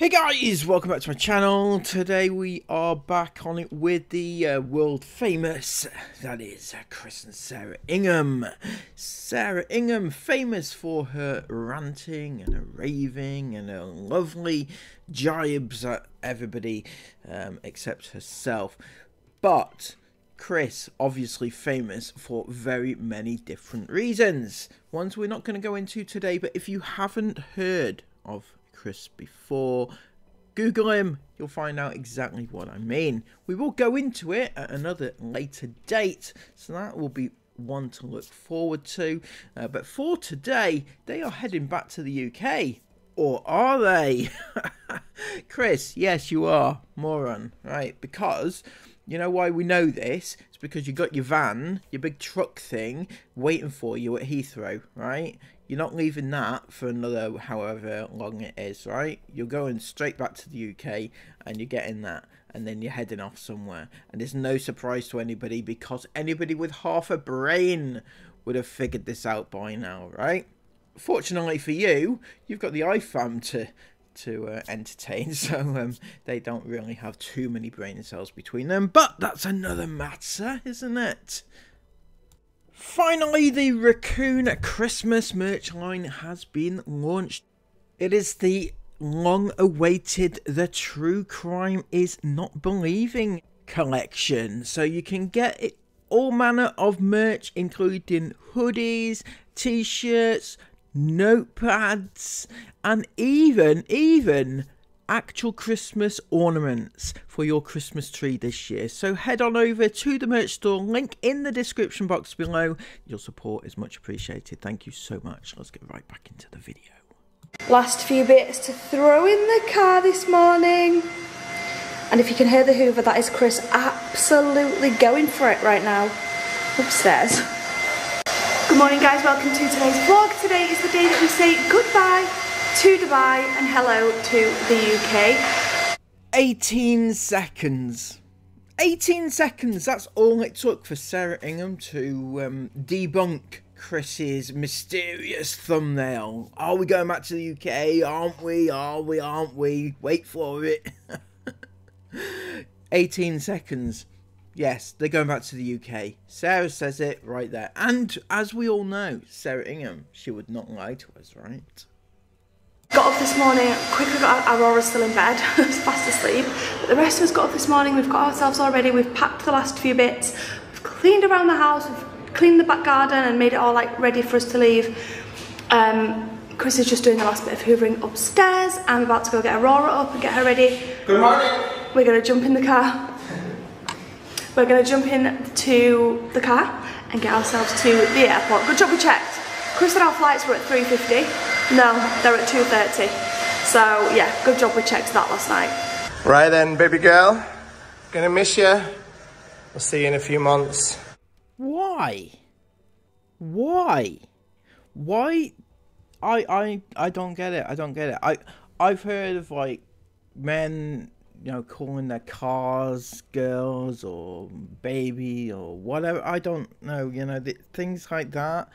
Hey guys, welcome back to my channel. Today we are back on it with the world famous, that is Chris and Sarah Ingham. Sarah Ingham, famous for her ranting and her raving and her lovely jibes at everybody except herself. But Chris, obviously famous for very many different reasons. Ones we're not going to go into today, but if you haven't heard of Chris before, Google him, you'll find out exactly what I mean. We will go into it at another later date, so that will be one to look forward to. But for today, they are heading back to the UK. Or are they? Chris, yes you are, moron, right? Because you know why we know this? It's because you got your van, your big truck thing, waiting for you at Heathrow, right? You're not leaving that for another however long it is, right? You're going straight back to the UK and you're getting that, and then you're heading off somewhere. And it's no surprise to anybody, because anybody with half a brain would have figured this out by now, right? Fortunately for you, you've got the iFam to entertain, so they don't really have too many brain cells between them. But that's another matter, isn't it? Finally, the Raccoon Christmas merch line has been launched. It is the long-awaited The True Crime Is Not Believing collection. So you can get it, all manner of merch, including hoodies, t-shirts, notepads, and even actual Christmas ornaments for your Christmas tree this year. So head on over to the merch store, link in the description box below. Your support is much appreciated. Thank you so much. Let's get right back into the video. Last few bits to throw in the car this morning. And if you can hear the hoover, that is Chris absolutely going for it right now upstairs. Good morning guys, welcome to today's vlog. Today is the day that we say goodbye to Dubai and hello to the UK. 18 seconds. 18 seconds, that's all it took for Sarah Ingham to debunk Chris's mysterious thumbnail. Are we going back to the UK? Aren't we? Are we? Aren't we? Wait for it. 18 seconds. Yes, they're going back to the UK. Sarah says it right there. And as we all know, Sarah Ingham, she would not lie to us, right? Got up this morning, quickly got Aurora's still in bed, fast asleep. But the rest of us got up this morning, we've got ourselves all ready, we've packed the last few bits, we've cleaned around the house, we've cleaned the back garden and made it all like ready for us to leave. Chris is just doing the last bit of hoovering upstairs. I'm about to go get Aurora up and get her ready. Good morning. We're going to jump in the car. We're going to jump into the car and get ourselves to the airport. Good job we checked. Chris said our flights were at 3:50. No, they're at 2:30. So yeah, good job we checked that last night. Right then, baby girl. Gonna miss you. We'll see you in a few months. Why? Why? Why? I don't get it. I don't get it. I've heard of like men, you know, calling their cars girls or baby or whatever. I don't know, you know, things like that.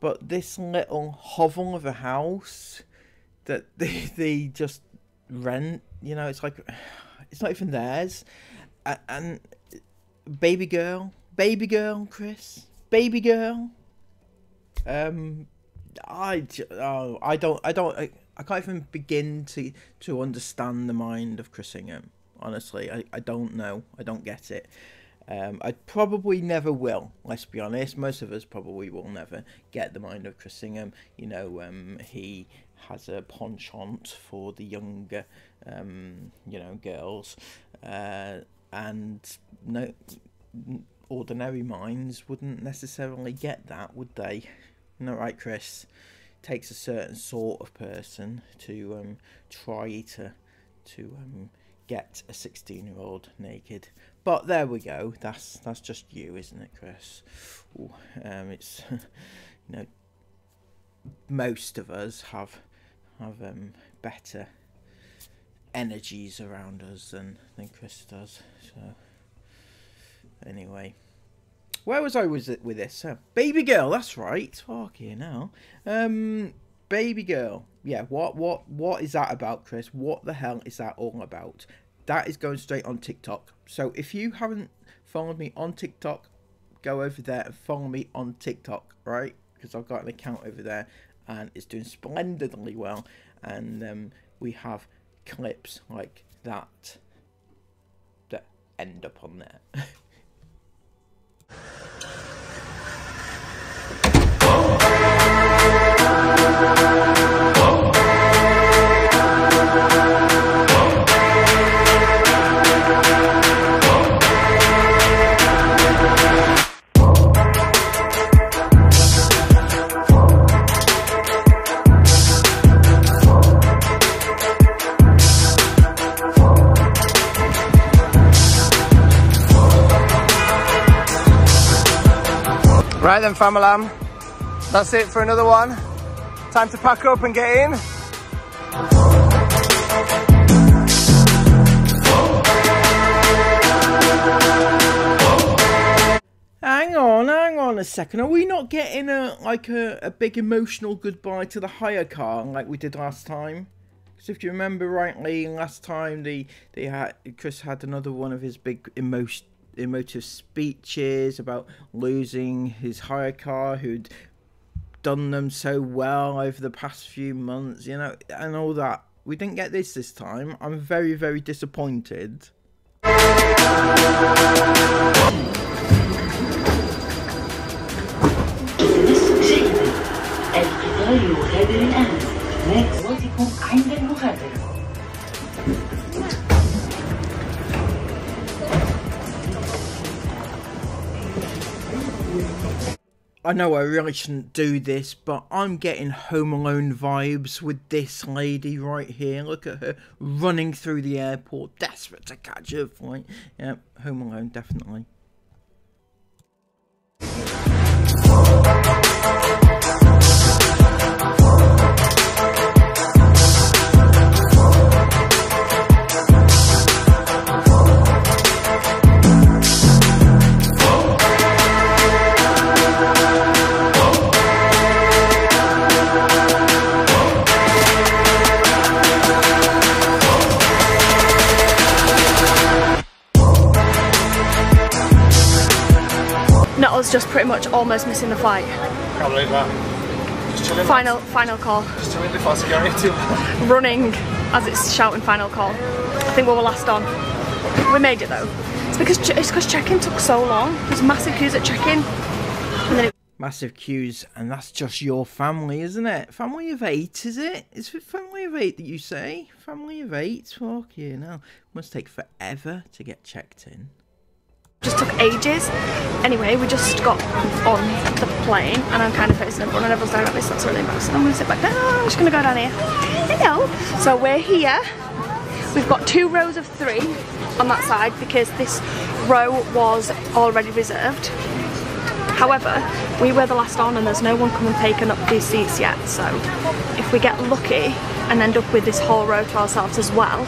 But this little hovel of a house that they just rent, you know, it's like, it's not even theirs. And baby girl, Chris, baby girl. I can't even begin to understand the mind of Chris Ingham. Honestly, I don't know. I don't get it. I probably never will, let's be honest. Most of us probably will never get the mind of Chris Ingham. You know, he has a penchant for the younger, you know, girls. And no, ordinary minds wouldn't necessarily get that, would they? No, right, Chris? It takes a certain sort of person to try to get a 16-year-old naked. But there we go. That's just you, isn't it, Chris? Ooh, it's you know, most of us have better energies around us than Chris does. So anyway, where was I with this? Baby girl, that's right. Fuck you now. Baby girl. yeah, what is that about, Chris? What the hell is that all about? That is going straight on TikTok. So if you haven't followed me on TikTok, go over there and follow me on TikTok, right? Because I've got an account over there and it's doing splendidly well. And we have clips like that end up on there. Right then, family lamb, that's it for another one. Time to pack up and get in. Hang on a second. Are we not getting a big emotional goodbye to the hire car like we did last time? Because if you remember rightly, last time Chris had another one of his big emotive speeches about losing his hire car who'd done them so well over the past few months, you know, and all that. We didn't get this time. I'm very, very disappointed. I know I really shouldn't do this, but I'm getting Home Alone vibes with this lady right here. Look at her running through the airport, desperate to catch her flight. Yeah, Home Alone, definitely. Nettle's just pretty much almost missing the flight. Can't believe that. Just chilling. Final call. Just chilling before security. Running as it's shouting final call. I think we were last on. We made it though. It's because check-in took so long. There's massive queues at check-in. Massive queues, and that's just your family, isn't it? Family of 8, is it? Is it family of 8 that you say? Family of 8? Fuck you know. Must take forever to get checked in. Just took ages. Anyway, we just got on the plane and I'm kind of facing everyone and everyone's staring at me, so that's really embarrassing. I'm going to sit back down. I'm just going to go down here. Hello. So we're here. We've got 2 rows of 3 on that side because this row was already reserved. However, we were the last on and there's no one come and taken up these seats yet. So if we get lucky and end up with this whole row to ourselves as well,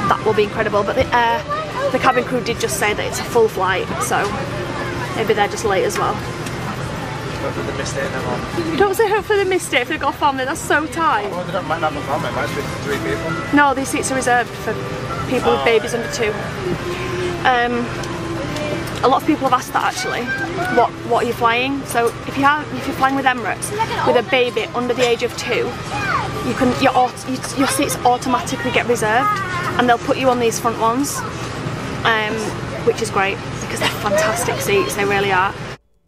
that will be incredible. But the cabin crew did just say that it's a full flight, so maybe they're just late as well. Hopefully they missed it in their mom. Don't say hopefully they missed it if they've got a family, that's so tight. Well, they might not have a family, it might just be 3 people. No, these seats are reserved for people with babies under 2. A lot of people have asked that actually. What are you flying? So if you're flying with Emirates with a baby under the age of 2, your seats automatically get reserved, and they'll put you on these front ones, which is great because they're fantastic seats. They really are.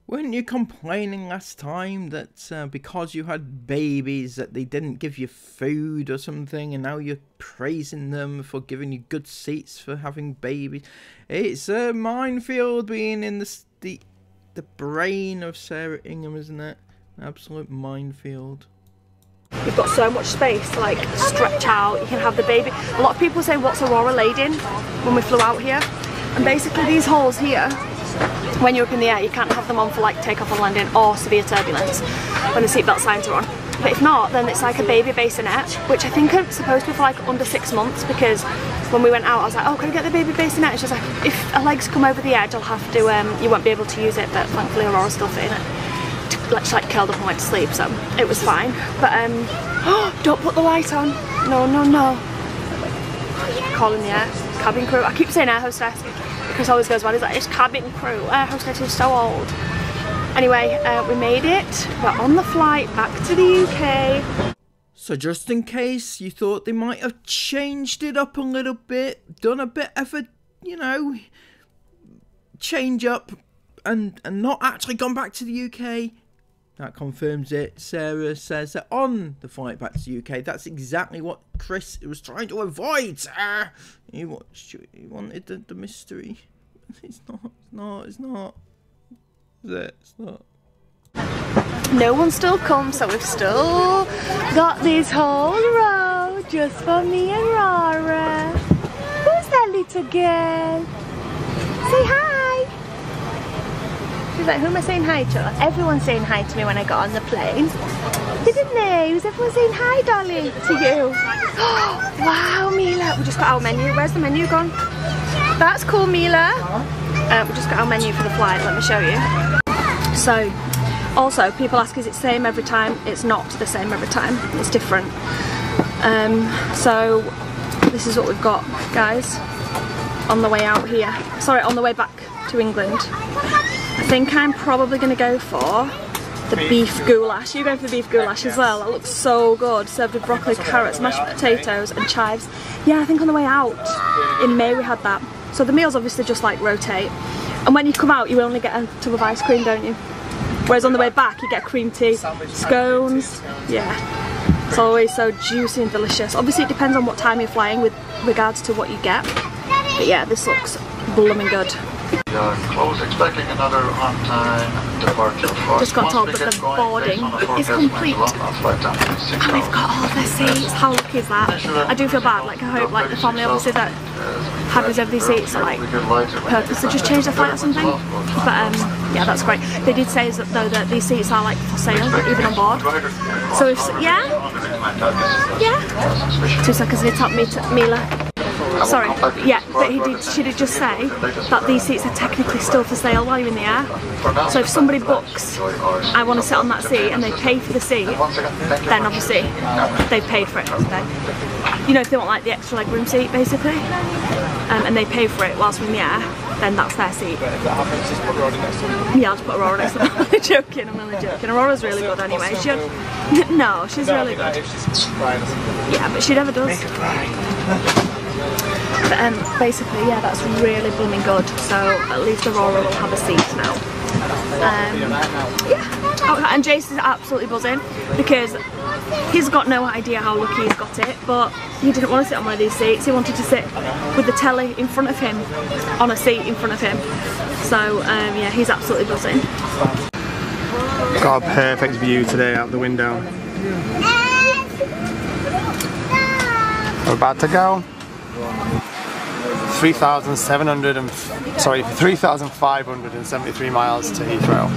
Weren't you complaining last time that because you had babies that they didn't give you food or something, and now you're praising them for giving you good seats for having babies? It's a minefield being in the brain of Sarah Ingham, isn't it? An absolute minefield. You've got so much space to like stretch out. You can have the baby. A lot of people say, what's Aurora laid in when we flew out here? And basically these holes here, when you're up in the air, you can't have them on for like takeoff and landing or severe turbulence when the seatbelt signs are on. But if not, then it's like a baby bassinet, which I think are supposed to be for like under 6 months, because when we went out I was like, oh, can I get the baby bassinet? And she was like, if her legs come over the edge I'll have to, you won't be able to use it, but thankfully Aurora's still fitting it. like, she like curled up and went to sleep, so it was fine. But don't put the light on. No, no, no. Calling the cabin crew. I keep saying air hostess because always goes well. He's like, it's cabin crew. Air hostess is so old. Anyway, we made it. We're on the flight back to the UK. So just in case you thought they might have changed it up a little bit, done a bit of a, you know, change up and not actually gone back to the UK, that confirms it. Sarah says that on the flight back to the UK, that's exactly what Chris was trying to avoid. He wanted the mystery. It's not. Is it? It's not. No one's still come, so we've still got this whole row just for me and Rara. Who's that little girl? Say hi! She's like, who am I saying hi to? Everyone's saying hi to me when I got on the plane. Didn't they? Was everyone saying hi, darling, to you? Wow, Mila. We just got our menu. Where's the menu gone? That's cool, Mila. We just got our menu for the flight. Let me show you. So, also, people ask, is it the same every time? It's not the same every time. It's different. So, this is what we've got, guys, on the way out here. Sorry, on the way back to England. I think I'm probably going to go for the beef goulash. You're going for the beef goulash as well. That looks so good. Served with broccoli, carrots, mashed potatoes and chives. Yeah, I think on the way out in May we had that. So the meals obviously just like rotate. And when you come out, you only get a tub of ice cream, don't you? Whereas on the way back, you get cream tea, scones. Yeah, it's always so juicy and delicious. Obviously, it depends on what time you're flying with regards to what you get. But yeah, this looks blooming good. Close, expecting another on-time departure. Just got told that the boarding is complete. And we've got all the seats. How lucky is that? I do feel bad. Like, I hope like the family obviously that have reserved these seats are like purposely just change their flight or something. But yeah, that's great. They did say though that these seats are like for sale, even on board. So if yeah. 2 seconds. They tapped me to Mila. Sorry, yeah, but she did just say that these seats are technically still for sale while you're in the air. So if somebody books, I want to sit on that seat, and they pay for the seat, then obviously they've paid for it. You know, if they want like the extra legroom seat basically, and they pay for it whilst we're in the air, then that's their seat. Yeah, I'll just put Aurora next to them. I'm only joking, I'm only joking. Aurora's really good anyway. No, she's really good. Yeah, but she never does. But basically, yeah, that's really blooming good. So at least Aurora will have a seat now. Yeah. Oh, and Jace is absolutely buzzing because he's got no idea how lucky he's got it, but he didn't want to sit on one of these seats. He wanted to sit with the telly in front of him, on a seat in front of him. So yeah, he's absolutely buzzing. Got a perfect view today out the window. We're about to go. 3,573 miles to Heathrow.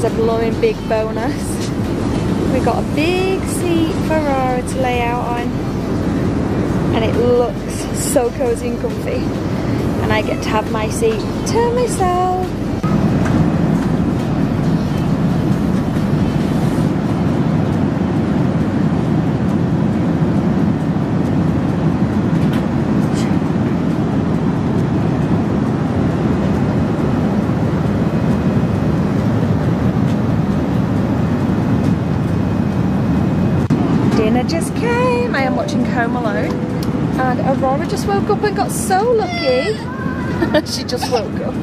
a blooming big bonus. We got a big seat for Aurora to lay out on, and it looks so cozy and comfy, and I get to have my seat to myself. Dinner just came. I am watching Home Alone, and Aurora just woke up and got so lucky. She just woke up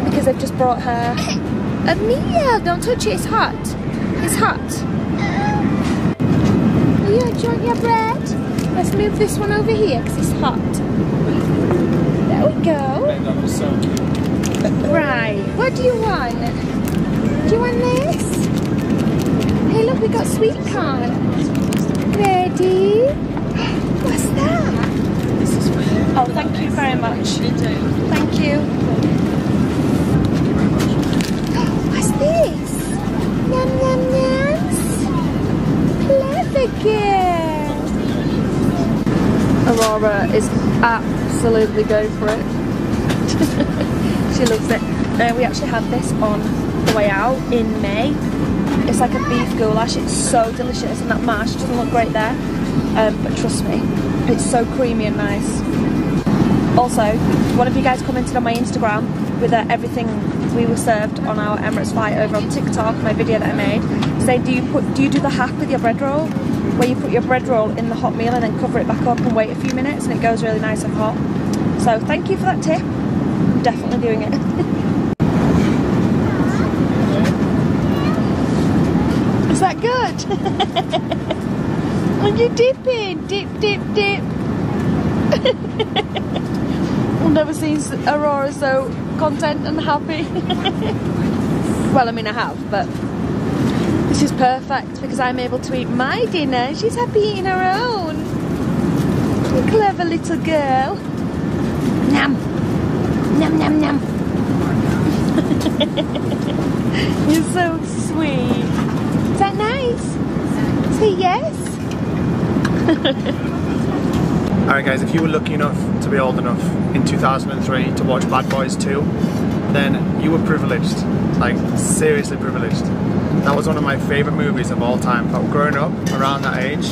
because they've just brought her a meal. Don't touch it, it's hot. It's hot. Yeah, do you want your bread? Let's move this one over here because it's hot. There we go. Right, what do you want? Do you want this? Hey look, we got sweet corn. Ready? What's that? Oh, thank you very much. Thank you. What's this? Yum yum yums. Clever girl. Aurora is absolutely going for it. She loves it. We actually had this on the way out in May. It's like a beef goulash. It's so delicious, and that mash doesn't look great there, but trust me, it's so creamy and nice. Also, one of you guys commented on my Instagram with everything we were served on our Emirates flight over on TikTok, my video that I made, saying do you do the hack with your bread roll, where you put your bread roll in the hot meal and then cover it back up and wait a few minutes and it goes really nice and hot. So thank you for that tip. I'm definitely doing it. Is that good? Are you dipping? Dip, dip, dip. I've never seen Aurora so content and happy. Well, I mean I have, but this is perfect because I'm able to eat my dinner. She's happy eating her own. You clever little girl. Nom. Nom, nom, nom. You're so sweet. Is that nice? Say yes. Alright guys, if you were lucky enough to be old enough in 2003 to watch Bad Boys 2, then you were privileged. Like, seriously privileged. That was one of my favourite movies of all time. But growing up around that age,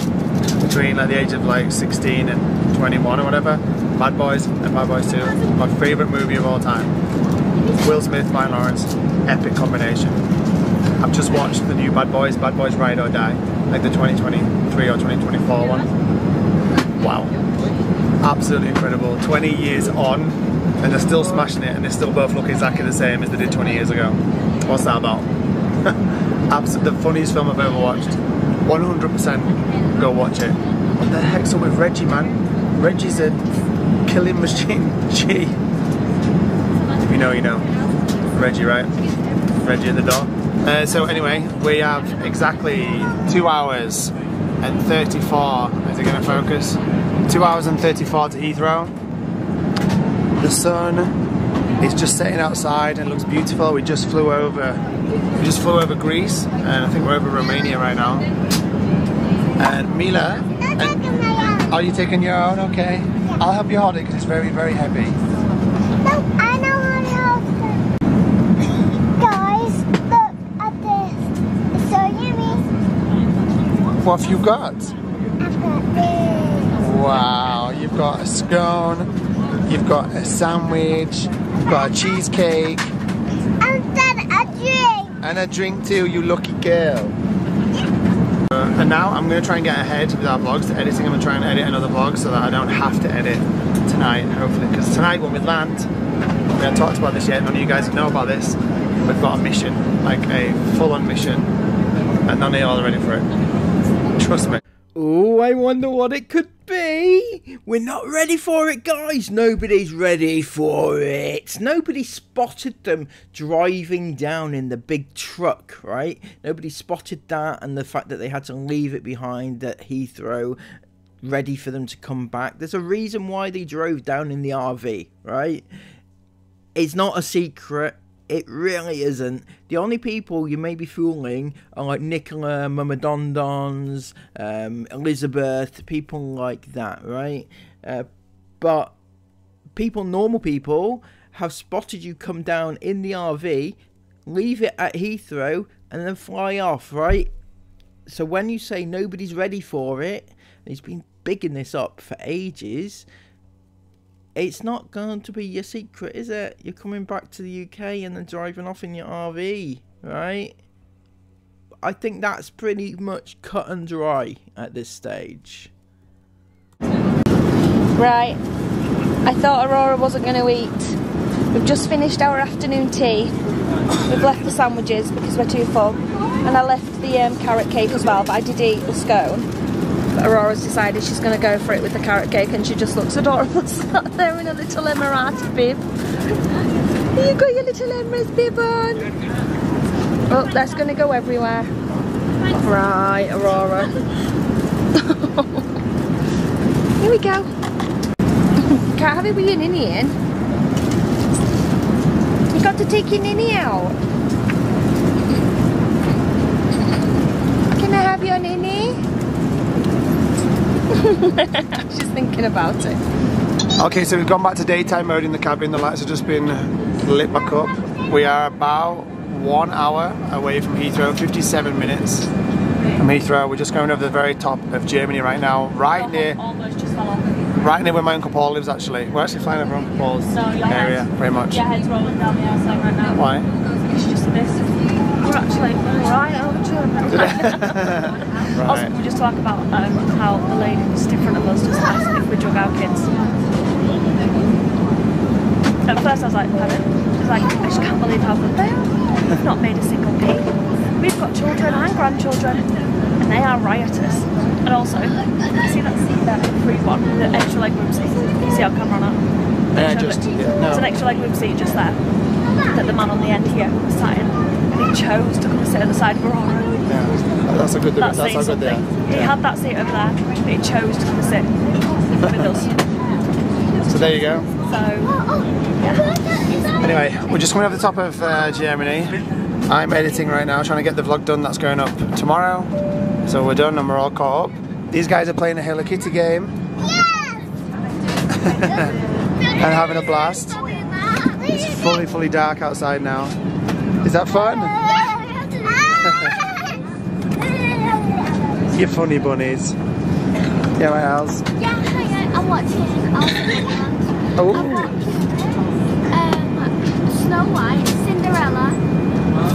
between like the age of like 16 and 21 or whatever, Bad Boys and Bad Boys 2, my favourite movie of all time. Will Smith, Martin Lawrence, epic combination. I've just watched the new Bad Boys Ride or Die, like the 2023 or 2024 one. Wow. Absolutely incredible. 20 years on, and they're still smashing it, and they still both look exactly the same as they did 20 years ago. What's that about? Absolutely the funniest film I've ever watched. 100% go watch it. What the heck's up with Reggie, man? Reggie's a killing machine. Gee. If you know, you know. Reggie, right? Reggie at the door. So anyway, we have exactly 2 hours and 34, is it going to focus? 2 hours and 34 to Heathrow. The sun is just setting outside and looks beautiful. We just flew over Greece, and I think we're over Romania right now. And Mila, are you taking your own? Okay. I'll help you hold it because it's very, very heavy. No, I know how to hold it. Guys, look at this. It's so yummy. What have you got? I've got this. Wow, you've got a scone, you've got a sandwich, you've got a cheesecake. And then a drink. And a drink too, you lucky girl. And now I'm going to try and get ahead with our vlogs, the editing. I'm going to try and edit another vlog so that I don't have to edit tonight, hopefully. Because tonight when we land, we haven't talked about this yet, none of you guys know about this. We've got a mission, like a full-on mission. And none of y'all are ready for it. Trust me. Oh, I wonder what it could be. We're not ready for it, guys. Nobody's ready for it. Nobody spotted them driving down in the big truck, right? Nobody spotted that, and the fact that they had to leave it behind at Heathrow, ready for them to come back. There's a reason why they drove down in the RV, right? It's not a secret. It really isn't. The only people you may be fooling are like Nicola, Mama Dondons, Elizabeth, people like that, right? But normal people, have spotted you come down in the RV, leave it at Heathrow, and then fly off, right? So when you say nobody's ready for it, and he's been bigging this up for ages, it's not going to be your secret, is it? You're coming back to the UK and then driving off in your RV, right? I think that's pretty much cut and dry at this stage. Right, I thought Aurora wasn't going to eat. We've just finished our afternoon tea. We've left the sandwiches because we're too full. And I left the carrot cake as well, but I did eat the scone. But Aurora's decided she's going to go for it with the carrot cake, and she just looks adorable sat there in a little Emirati bib. You got your little Emirates bib on. Oh, that's going to go everywhere. Right, Aurora. Here we go. Can't have it with your ninny in. You got to take your ninny out. Can I have your ninny? She's thinking about it. Okay, so we've gone back to daytime mode in the cabin. The lights have just been lit back up. We are about 1 hour away from Heathrow, 57 minutes from Heathrow. We're just going over the very top of Germany right now, right near where my Uncle Paul lives actually. We're actually flying over Uncle Paul's area, pretty much. Your head's rolling down the outside right now. Why? It's just this. We're actually right over to Right. Also, we just talk about how the lady was different of us, just asked if we drug our kids. At first I was like, pardon? She was like, I just can't believe how good they are. We've not made a single peep. We've got children and grandchildren, and they are riotous. And also, see that seat there, the free one, the extra leg room seat. You see how camera on that? No. There's an extra leg room seat just there that the man on the end here was sat in, and he chose to come and sit at the side of Aurora. Yeah, that's how good they are. He had that seat over there, but he chose to come and sit with us. So there you go. So, yeah. Anyway, we're just coming over the top of Germany. I'm editing right now, trying to get the vlog done. That's going up tomorrow. So we're done and we're all caught up. These guys are playing a Hello Kitty game. Yes! And having a blast. It's fully dark outside now. Is that fun? You funny bunnies. Yeah, my Als. Yeah, I'm watching Oh. Snow White, Cinderella,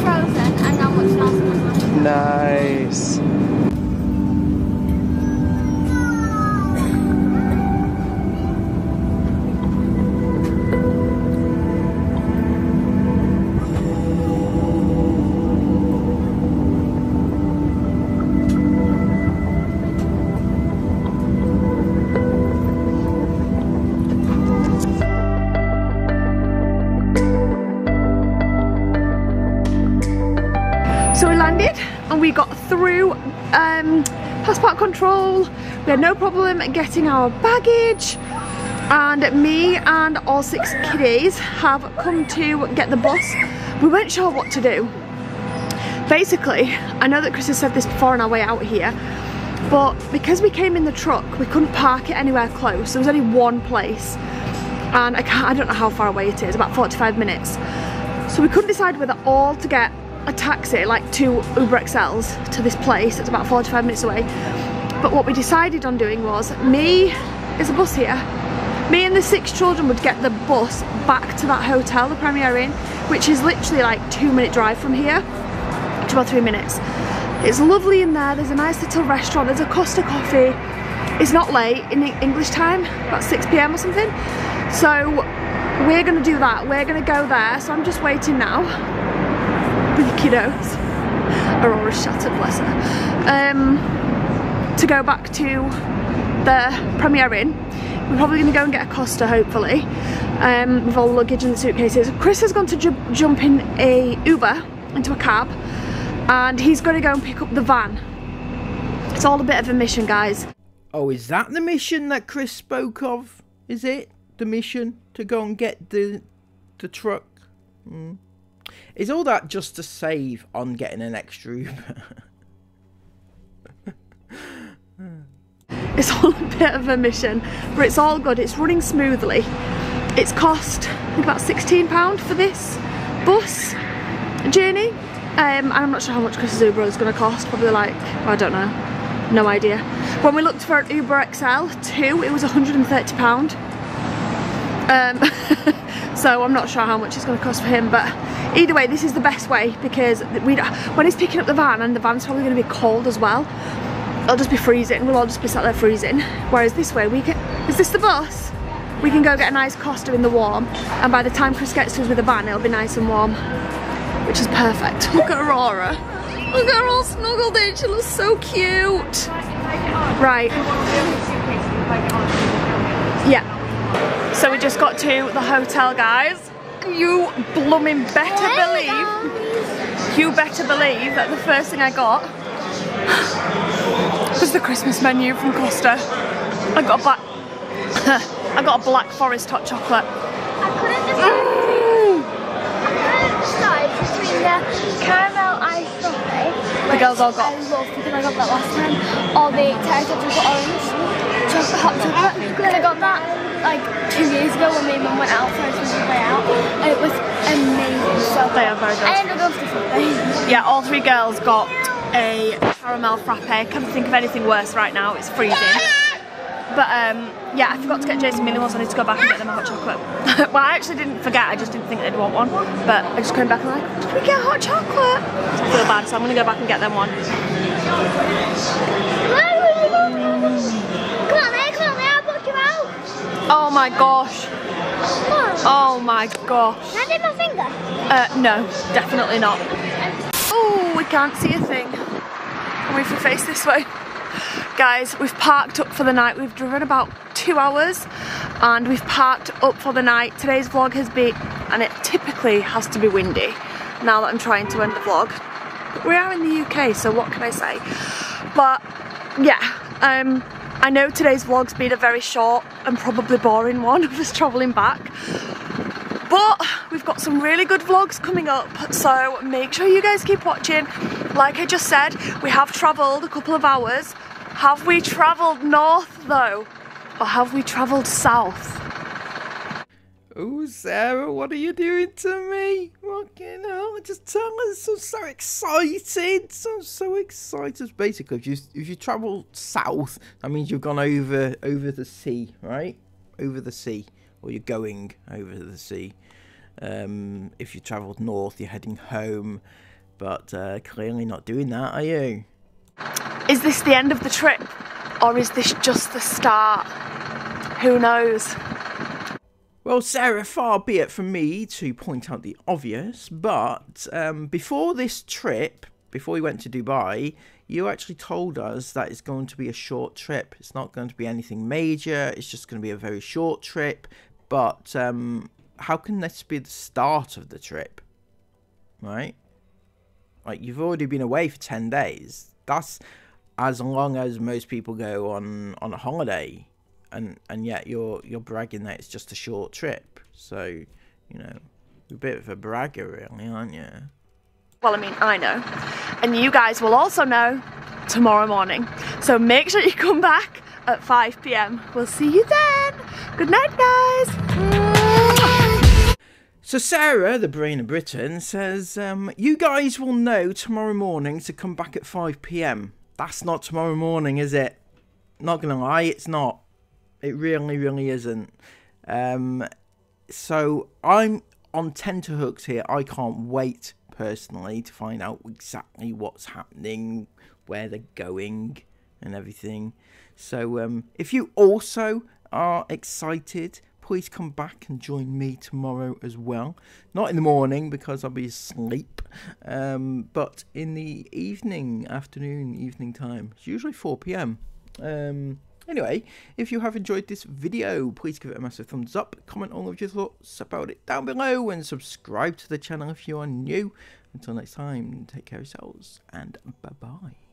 Frozen, and now watching Oscar. Nice. So we landed and we got through passport control. We had no problem getting our baggage, and me and all 6 kiddies have come to get the bus. We weren't sure what to do. Basically, I know that Chris has said this before on our way out here, but because we came in the truck, we couldn't park it anywhere close. There was only one place, and I don't know how far away it is, about 45 minutes. So we couldn't decide whether all to get a taxi, like 2 Uber XLs to this place. It's about 45 minutes away. But what we decided on doing was, there's a bus here. Me and the 6 children would get the bus back to that hotel, the Premier Inn, which is literally like 2-minute drive from here. It's about 3 minutes. It's lovely in there. There's a nice little restaurant. There's a Costa coffee. It's not late in English time, about 6 PM or something. So we're gonna do that. We're gonna go there. So I'm just waiting now with the kiddos. Aurora's shattered, bless her. To go back to the Premier Inn. We're probably going to go and get a Costa, hopefully, with all the luggage and the suitcases. Chris has gone to jump in a Uber, into a cab, and he's going to go and pick up the van. It's all a bit of a mission, guys. Oh, is that the mission that Chris spoke of? Is it the mission to go and get the truck? Is all that just to save on getting an extra Uber? It's all a bit of a mission, but it's all good. It's running smoothly. It's cost, I think, about £16 for this bus journey. And I'm not sure how much Chris's Uber is going to cost. Probably like, I don't know. No idea. When we looked for an Uber XL 2, it was £130. So I'm not sure how much it's going to cost for him, but either way, this is the best way, because when he's picking up the van, and the van's probably going to be cold as well, it'll just be freezing. We'll all just be sat there freezing. Whereas this way, we can, is this the bus? We can go get a nice Costa in the warm, and by the time Chris gets to us with the van, it'll be nice and warm, which is perfect. Look at Aurora. Look at her all snuggled in. She looks so cute. Right. Yeah. So we just got to the hotel, guys. You blooming better believe that the first thing I got was the Christmas menu from Costa. I got a black forest hot chocolate. I couldn't decide between the caramel ice latte, The girls all got. I love because I got that last time, or the terracotta chocolate orange chocolate hot chocolate. Because I got that like 2 years ago when me and mum went out for a Christmas day out, and it was amazing. So They are very good. I ended up with something. Yeah, all 3 girls got a caramel frappe. Can't think of anything worse right now. It's freezing. But yeah, I forgot to get Jason Millie ones. I need to go back and get them a hot chocolate. Well, I actually didn't forget. I just didn't think they'd want one. But I just came back and like, did we get a hot chocolate? I feel bad, so I'm gonna go back and get them one. Come on, I'll put you out. Oh my gosh. Oh my gosh. Can I did my finger? No, definitely not. Oh, we can't see a thing. Can we face this way? Guys, we've parked up for the night. We've driven about 2 hours and we've parked up for the night. Today's vlog has been, and it typically has to be windy now that I'm trying to end the vlog. But we are in the UK, so what can I say? But yeah, I know today's vlog's been a very short and probably boring one of us travelling back. But we've got some really good vlogs coming up, so make sure you guys keep watching. Like I just said, we have travelled a couple of hours. Have we travelled north though? Or have we travelled south? Oh, Sarah, what are you doing to me? Fucking hell, just tell us. I'm so excited. So excited. Basically, if you travel south, that means you've gone over the sea, right? Over the sea. Or you're going over the sea. If you travelled north, you're heading home. But clearly not doing that, are you? Is this the end of the trip? Or is this just the start? Who knows? Well, Sarah, far be it from me to point out the obvious, but before this trip, before we went to Dubai, you actually told us that it's going to be a short trip. It's not going to be anything major. It's just going to be a very short trip. But how can this be the start of the trip? Right? Like, you've already been away for 10 days. That's as long as most people go on a holiday. And yet you're bragging that it's just a short trip. So, you know, you're a bit of a bragger, really, aren't you? Well, I mean, I know. And you guys will also know tomorrow morning. So make sure you come back at 5 PM. We'll see you then. Good night, guys. So Sarah, the brain of Britain, says, you guys will know tomorrow morning to come back at 5 PM. That's not tomorrow morning, is it? Not gonna lie, it's not. It really isn't. So I'm on tenterhooks here. I can't wait, personally, to find out exactly what's happening, where they're going, and everything. So if you also are excited, please come back and join me tomorrow as well. Not in the morning because I'll be asleep, but in the evening, evening time. It's usually 4 PM. Anyway, if you have enjoyed this video, please give it a massive thumbs up, comment all of your thoughts about it down below, and subscribe to the channel if you are new. Until next time, take care of yourselves, and bye-bye.